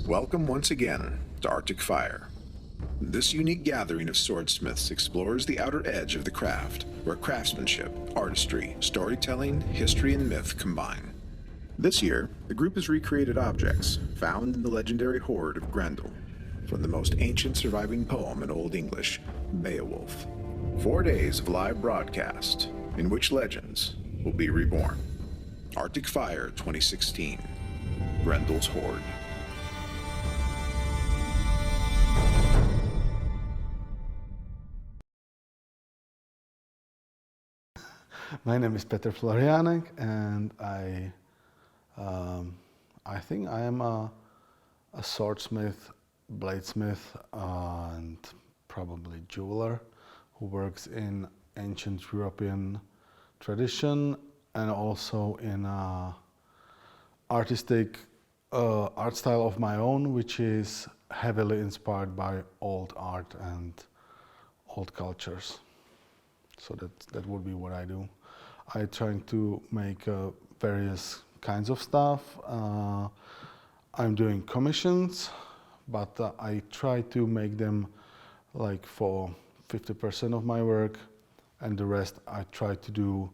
Welcome once again to Arctic Fire. This unique gathering of swordsmiths explores the outer edge of the craft, where craftsmanship, artistry, storytelling, history, and myth combine. This year, the group has recreated objects found in the legendary Hoard of Grendel, from the most ancient surviving poem in Old English, Beowulf. 4 days of live broadcast in which legends will be reborn. Arctic Fire 2016, Grendel's Hoard. My name is Petr Florianek, and I think I am a swordsmith, bladesmith, and probably jeweler who works in ancient European tradition and also in artistic art style of my own, which is heavily inspired by old art and old cultures. So that would be what I do. I try to make various kinds of stuff. I'm doing commissions, but I try to make them like for 50% of my work, and the rest I try to do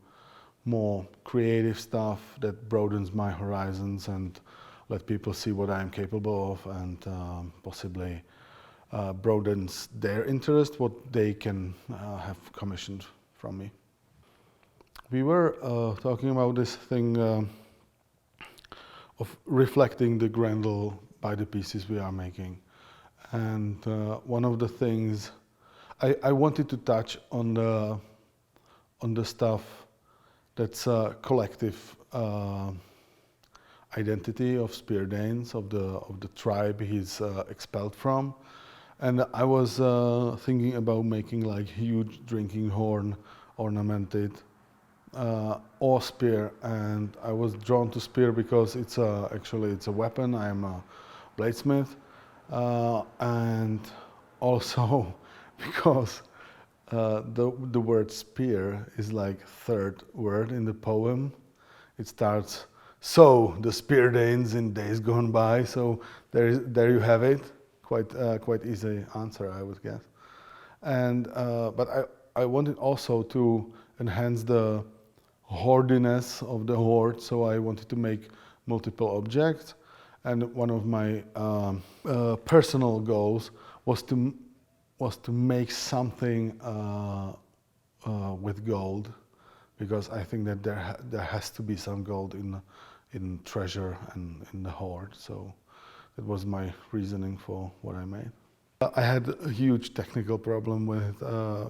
more creative stuff that broadens my horizons and let people see what I'm capable of, and possibly broadens their interest, what they can have commissioned from me. We were talking about this thing of reflecting the Grendel by the pieces we are making. And one of the things I wanted to touch on the stuff that's a collective identity of Spear Danes, of the tribe he's expelled from. And I was thinking about making like huge drinking horn ornamented or spear, and I was drawn to spear because actually it's a weapon. I am a bladesmith, and also because the word spear is like third word in the poem. It starts, "So the Spear Danes in days gone by." So there you have it. Quite easy answer, I would guess. And but I wanted also to enhance the hoardiness of the hoard, so I wanted to make multiple objects. And one of my personal goals was to make something with gold, because I think that there has to be some gold in treasure and in the hoard. So that was my reasoning for what I made. I had a huge technical problem with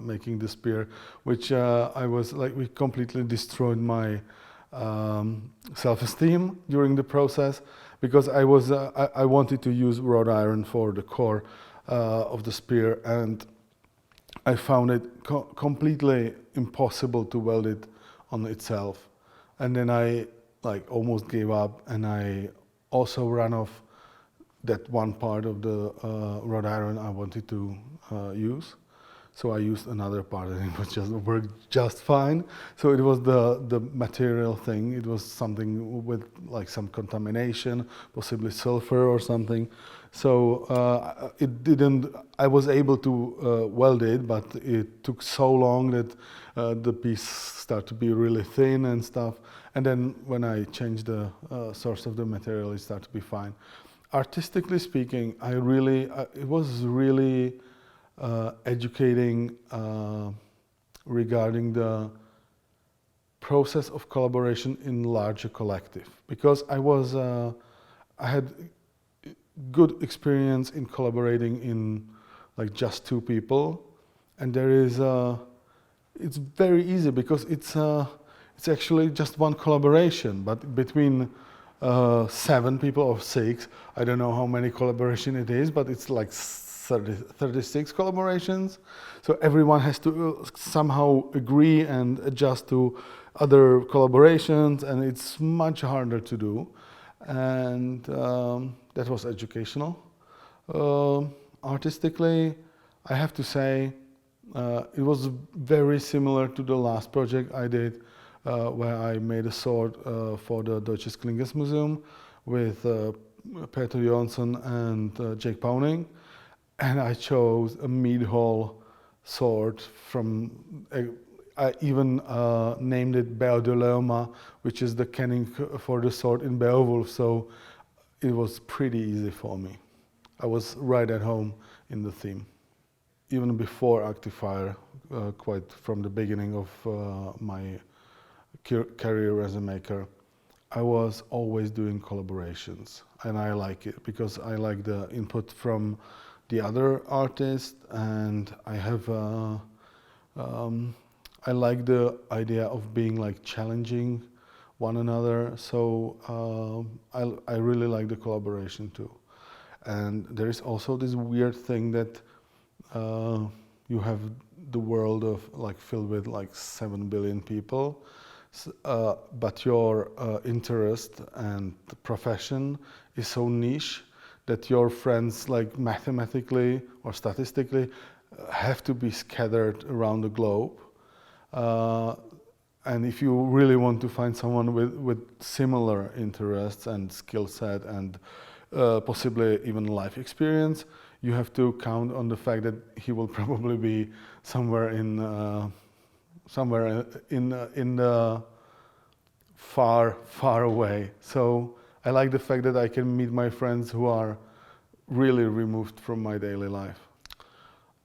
making the spear, which we completely destroyed my self-esteem during the process, because I wanted to use wrought iron for the core of the spear, and I found it completely impossible to weld it on itself. And then I almost gave up, and I also ran off that one part of the wrought iron I wanted to use. So I used another part, and it worked just fine. So it was the material thing. It was something with like some contamination, possibly sulfur or something. So I was able to weld it, but it took so long that the piece started to be really thin and stuff. And then when I changed the source of the material, it started to be fine. Artistically speaking, it was really educating regarding the process of collaboration in larger collective, because I had good experience in collaborating in like just two people, and it's very easy because it's actually just one collaboration, but between 7 people or 6. I don't know how many collaboration it is, but it's like 36 collaborations. So everyone has to somehow agree and adjust to other collaborations, and it's much harder to do. And that was educational. Artistically, I have to say, it was very similar to the last project I did, where I made a sword for the Deutsches Klinges Museum with Peter Johansson and Jake Powning, and I chose a mid-hole sword from. I even named it Beor de Leoma, which is the kenning for the sword in Beowulf. So it was pretty easy for me. I was right at home in the theme. Even before Active Fire, quite from the beginning of my career as a maker, I was always doing collaborations, and I like it because I like the input from the other artists, and I have I like the idea of being like challenging one another. So I really like the collaboration too. And there is also this weird thing that you have the world of like filled with like 7 billion people, but your interest and profession is so niche that your friends, like mathematically or statistically, have to be scattered around the globe. And if you really want to find someone with similar interests and skill set and possibly even life experience, you have to count on the fact that he will probably be somewhere in the far away. So I like the fact that I can meet my friends who are really removed from my daily life.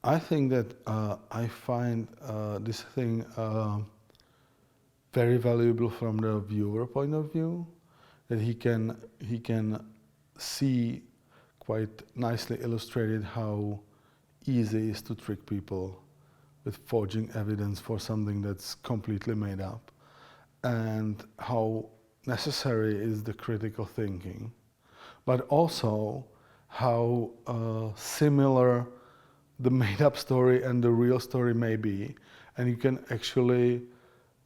I think that I find this thing very valuable from the viewer point of view, that he can see quite nicely illustrated how easy it is to trick people with forging evidence for something that's completely made up, and how necessary is the critical thinking, but also how similar the made-up story and the real story may be, and you can actually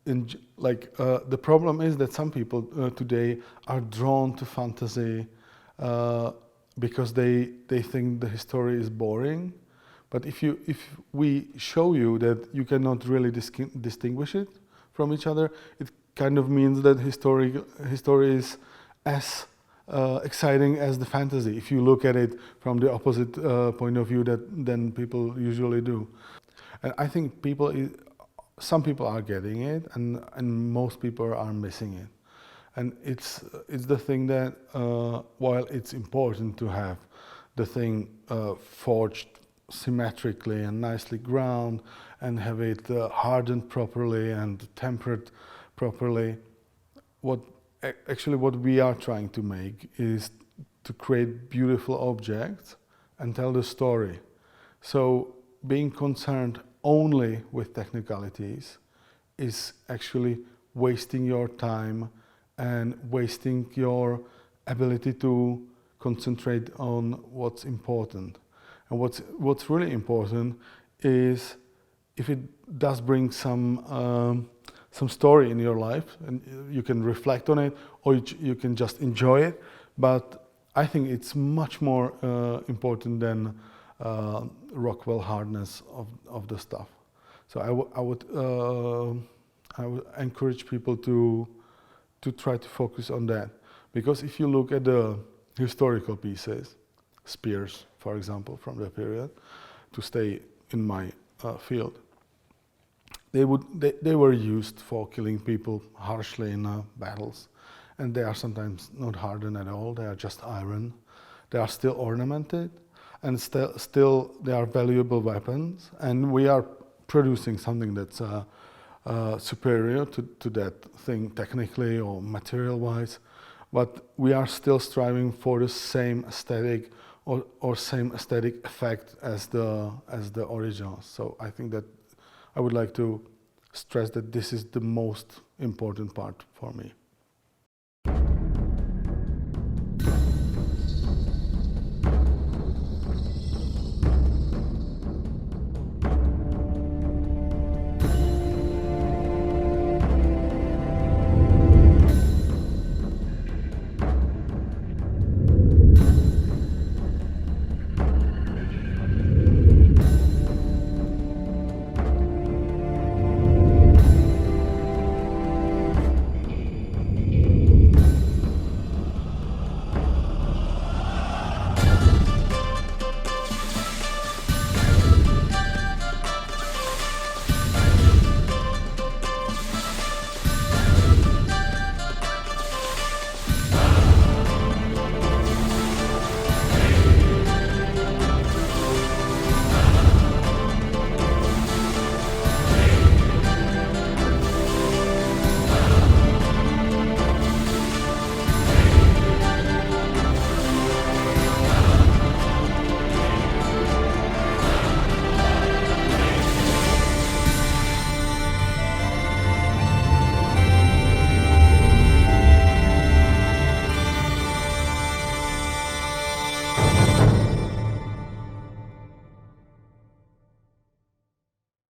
the problem is that some people today are drawn to fantasy because they think the story is boring. But if we show you that you cannot really distinguish it from each other, it kind of means that his story is as exciting as the fantasy, if you look at it from the opposite point of view than people usually do. And I think some people are getting it, and most people are missing it. And it's the thing that while it's important to have the thing forged symmetrically and nicely ground and have it hardened properly and tempered properly, what we are trying to make is to create beautiful objects and tell the story. So being concerned only with technicalities is actually wasting your time and wasting your ability to concentrate on what's important. And what's really important is if it does bring some story in your life, and you can reflect on it, or you can just enjoy it. But I think it's much more important than Rockwell hardness of the stuff. So I would encourage people to try to focus on that, because if you look at the historical pieces, spears, for example, from the period, to stay in my field, they were used for killing people harshly in battles, and they are sometimes not hardened at all. They are just iron. They are still ornamented, and still they are valuable weapons. And we are producing something that's superior to that thing technically or material-wise, but we are still striving for the same aesthetic or same aesthetic effect as the original. So I think that I would like to stress that this is the most important part for me.